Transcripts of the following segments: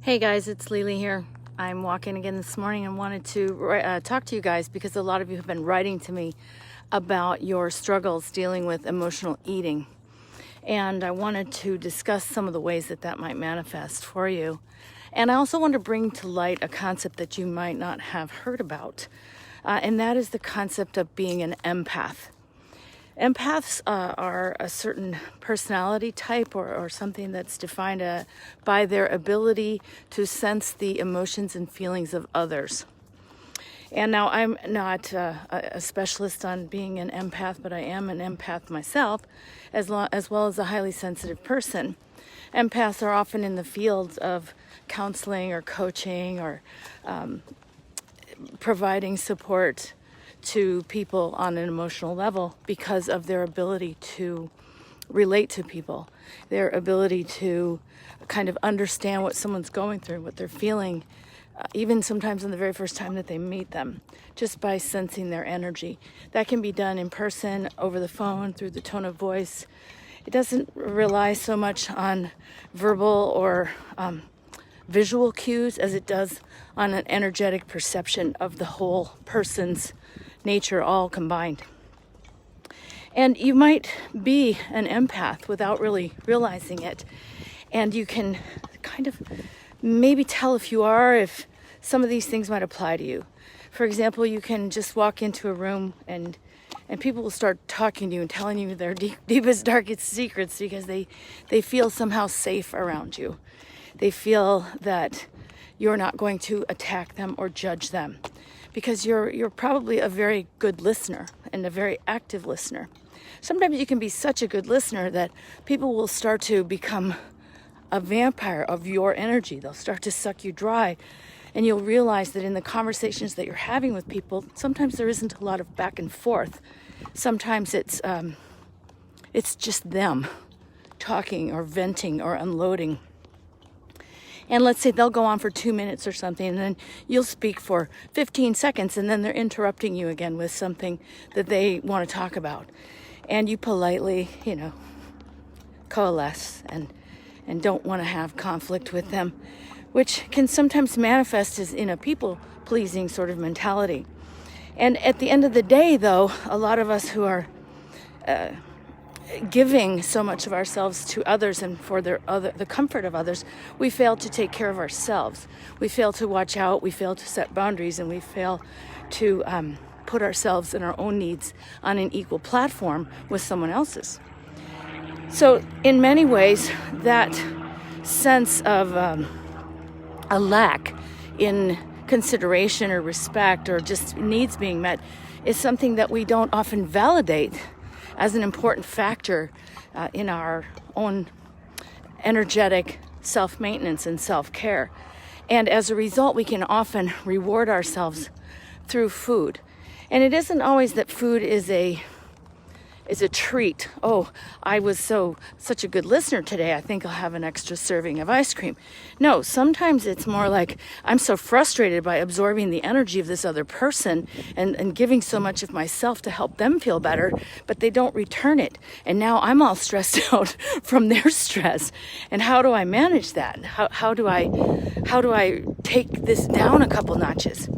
Hey guys, it's Lily here. I'm walking again this morning and wanted to talk to you guys because a lot of you have been writing to me about your struggles dealing with emotional eating. And I wanted to discuss some of the ways that that might manifest for you. And I also want to bring to light a concept that you might not have heard about. And that is the concept of being an empath. Empaths are a certain personality type or something that's defined by their ability to sense the emotions and feelings of others. And now I'm not a specialist on being an empath, but I am an empath myself, as well as a highly sensitive person. Empaths are often in the fields of counseling or coaching or providing support to people on an emotional level because of their ability to relate to people, their ability to kind of understand what someone's going through, what they're feeling, even sometimes on the very first time that they meet them, just by sensing their energy. That can be done in person, over the phone, through the tone of voice. It doesn't rely so much on verbal or visual cues as it does on an energetic perception of the whole person's nature all combined. And you might be an empath without really realizing it. And you can kind of maybe tell if you are, if some of these things might apply to you. For example, you can just walk into a room and people will start talking to you and telling you their deepest, darkest secrets because they feel somehow safe around you. They feel that you're not going to attack them or judge them, because you're probably a very good listener and a very active listener. Sometimes you can be such a good listener that people will start to become a vampire of your energy. They'll start to suck you dry, and you'll realize that in the conversations that you're having with people, sometimes there isn't a lot of back and forth. Sometimes it's just them talking or venting or unloading. And let's say they'll go on for 2 minutes or something, and then you'll speak for 15 seconds, and then they're interrupting you again with something that they want to talk about. And you politely, coalesce and don't want to have conflict with them, which can sometimes manifest as in a people-pleasing sort of mentality. And at the end of the day, though, a lot of us who are giving so much of ourselves to others and for the comfort of others, we fail to take care of ourselves. We fail to watch out, we fail to set boundaries, and we fail to put ourselves and our own needs on an equal platform with someone else's. So in many ways, that sense of a lack in consideration or respect or just needs being met is something that we don't often validate as an important factor in our own energetic self-maintenance and self-care. And as a result, we can often reward ourselves through food. And it isn't always that food is a treat. Oh, I was such a good listener today, I think I'll have an extra serving of ice cream. No, sometimes it's more like I'm so frustrated by absorbing the energy of this other person and giving so much of myself to help them feel better, but they don't return it. And now I'm all stressed out from their stress. And how do I manage that? How do I take this down a couple notches?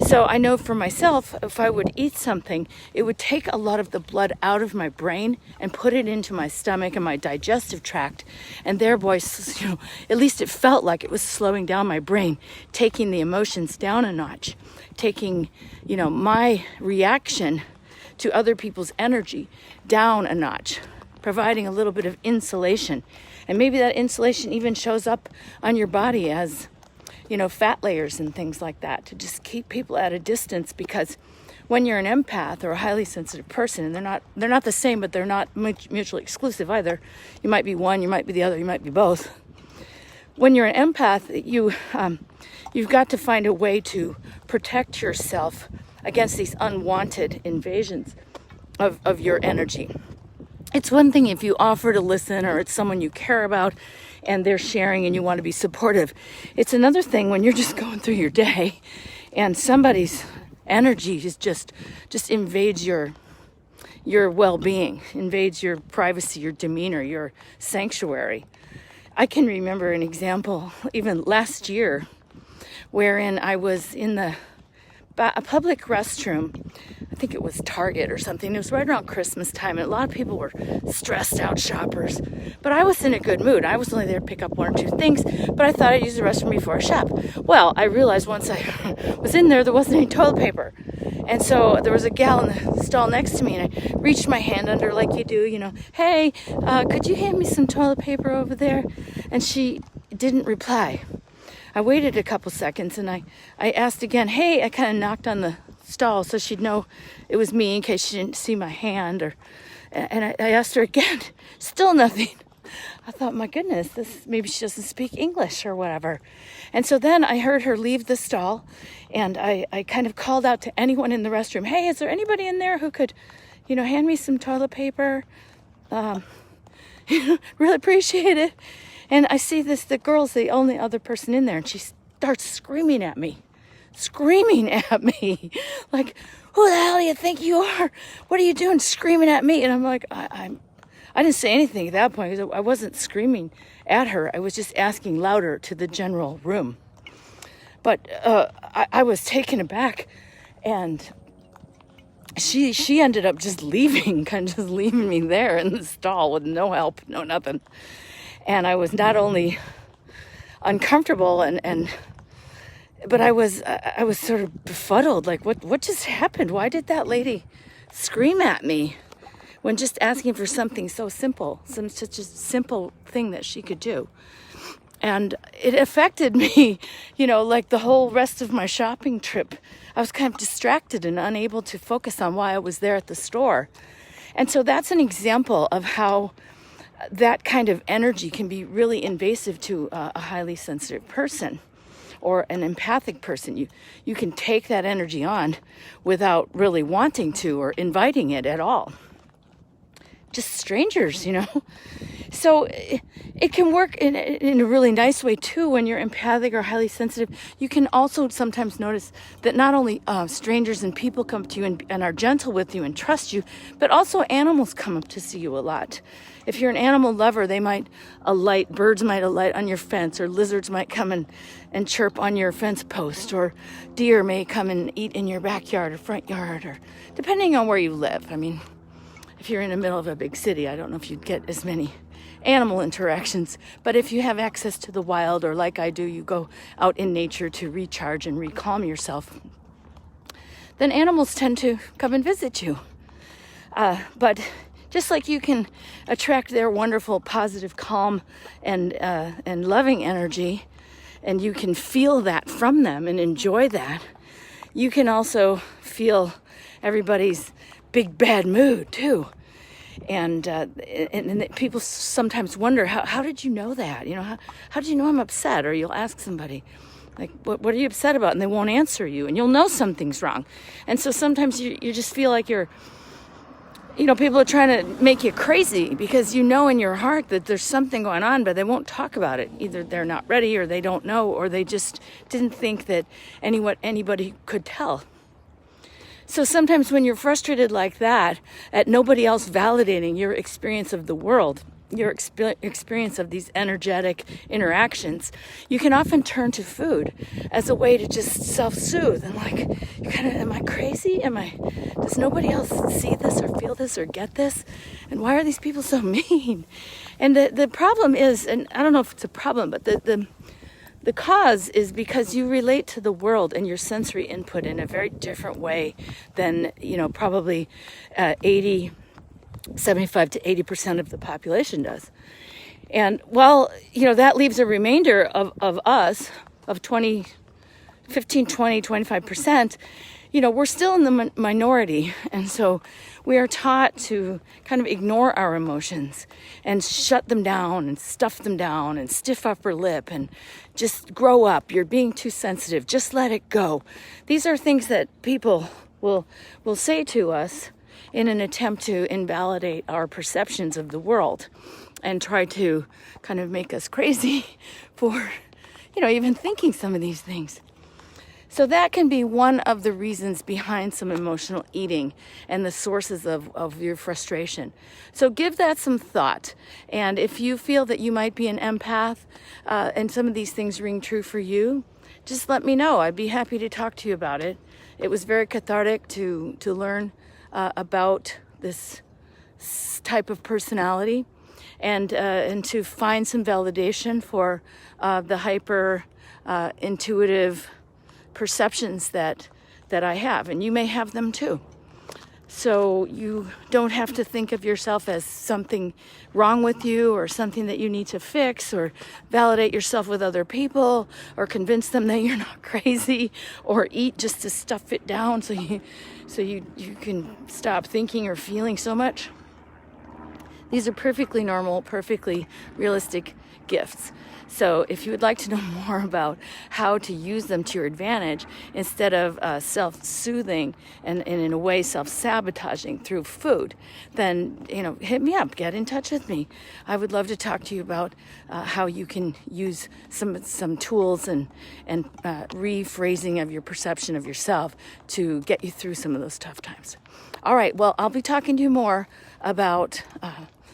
So I know for myself, if I would eat something, it would take a lot of the blood out of my brain and put it into my stomach and my digestive tract, and thereby, at least it felt like it was slowing down my brain, taking the emotions down a notch, taking, my reaction to other people's energy down a notch, providing a little bit of insulation. And maybe that insulation even shows up on your body as fat layers and things like that, to just keep people at a distance, because when you're an empath or a highly sensitive person, and they're not the same, but they're not mutually exclusive either. You might be one, you might be the other, you might be both. When you're an empath, you've got to find a way to protect yourself against these unwanted invasions of your energy. It's one thing if you offer to listen, or it's someone you care about and they're sharing and you want to be supportive. It's another thing when you're just going through your day and somebody's energy is just invades your well-being, invades your privacy, your demeanor, your sanctuary. I can remember an example even last year wherein I was in a public restroom. I think it was Target or something. It was right around Christmas time, and a lot of people were stressed out shoppers. But I was in a good mood. I was only there to pick up one or two things, but I thought I'd use the restroom before I shop. Well, I realized once I was in there wasn't any toilet paper. And so there was a gal in the stall next to me, and I reached my hand under like you do, hey, could you hand me some toilet paper over there? And she didn't reply. I waited a couple seconds, and I asked again, hey, I kind of knocked on the stall so she'd know it was me in case she didn't see my hand. And I asked her again, still nothing. I thought, my goodness, maybe she doesn't speak English or whatever. And so then I heard her leave the stall, and I kind of called out to anyone in the restroom, hey, is there anybody in there who could, hand me some toilet paper? Really appreciate it. And I see the girl's the only other person in there, and she starts screaming at me. Like, who the hell do you think you are? What are you doing screaming at me? And I'm like, I didn't say anything at that point because I wasn't screaming at her. I was just asking louder to the general room. But I was taken aback, and she ended up just leaving, kind of just leaving me there in the stall with no help, no nothing. And I was not only uncomfortable but I was sort of befuddled. Like, what just happened? Why did that lady scream at me when just asking for something so simple, such a simple thing that she could do? And it affected me, like the whole rest of my shopping trip. I was kind of distracted and unable to focus on why I was there at the store. And so that's an example of how that kind of energy can be really invasive to a highly sensitive person or an empathic person. You can take that energy on without really wanting to or inviting it at all. Just strangers, So it can work in a really nice way too when you're empathic or highly sensitive. You can also sometimes notice that not only strangers and people come to you and are gentle with you and trust you, but also animals come up to see you a lot. If you're an animal lover, birds might alight on your fence, or lizards might come and chirp on your fence post, or deer may come and eat in your backyard or front yard, or depending on where you live. I mean, if you're in the middle of a big city, I don't know if you'd get as many animal interactions, but if you have access to the wild, or like I do, you go out in nature to recharge and recalm yourself, then animals tend to come and visit you. But just like you can attract their wonderful, positive, calm, and loving energy, and you can feel that from them and enjoy that, you can also feel everybody's big bad mood too. And people sometimes wonder, how did you know that? How did you know I'm upset? Or you'll ask somebody, like, what are you upset about? And they won't answer you, and you'll know something's wrong. And so sometimes you just feel like people are trying to make you crazy because in your heart that there's something going on, but they won't talk about it. Either they're not ready, or they don't know, or they just didn't think that anybody could tell. So sometimes when you're frustrated like that, at nobody else validating your experience of the world, your experience of these energetic interactions, you can often turn to food as a way to just self-soothe. And am I crazy? Does nobody else see this or feel this or get this? And why are these people so mean? And the problem is, and I don't know if it's a problem, but the cause is because you relate to the world and your sensory input in a very different way than, probably 75 to 80% of the population does. And that leaves a remainder of us, of 15, 20, 25%, we're still in the minority. And so we are taught to kind of ignore our emotions and shut them down and stuff them down and stiff upper lip and just grow up. You're being too sensitive. Just let it go. These are things that people will say to us in an attempt to invalidate our perceptions of the world and try to kind of make us crazy for, even thinking some of these things. So that can be one of the reasons behind some emotional eating and the sources of your frustration. So give that some thought. And if you feel that you might be an empath and some of these things ring true for you, just let me know. I'd be happy to talk to you about it. It was very cathartic to learn about this type of personality and to find some validation for the hyper intuitive perceptions that I have, and you may have them too. So you don't have to think of yourself as something wrong with you or something that you need to fix or validate yourself with other people or convince them that you're not crazy or eat just to stuff it down so you can stop thinking or feeling so much. These are perfectly normal, perfectly realistic gifts. So if you would like to know more about how to use them to your advantage instead of self-soothing and in a way self-sabotaging through food, then hit me up, get in touch with me. I would love to talk to you about how you can use some tools and rephrasing of your perception of yourself to get you through some of those tough times. All right, well, I'll be talking to you more about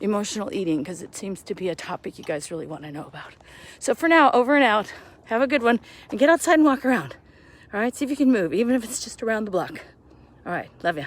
emotional eating because it seems to be a topic you guys really want to know about. So for now, over and out. Have a good one and get outside and walk around. All right, see if you can move, even if it's just around the block. All right, love ya.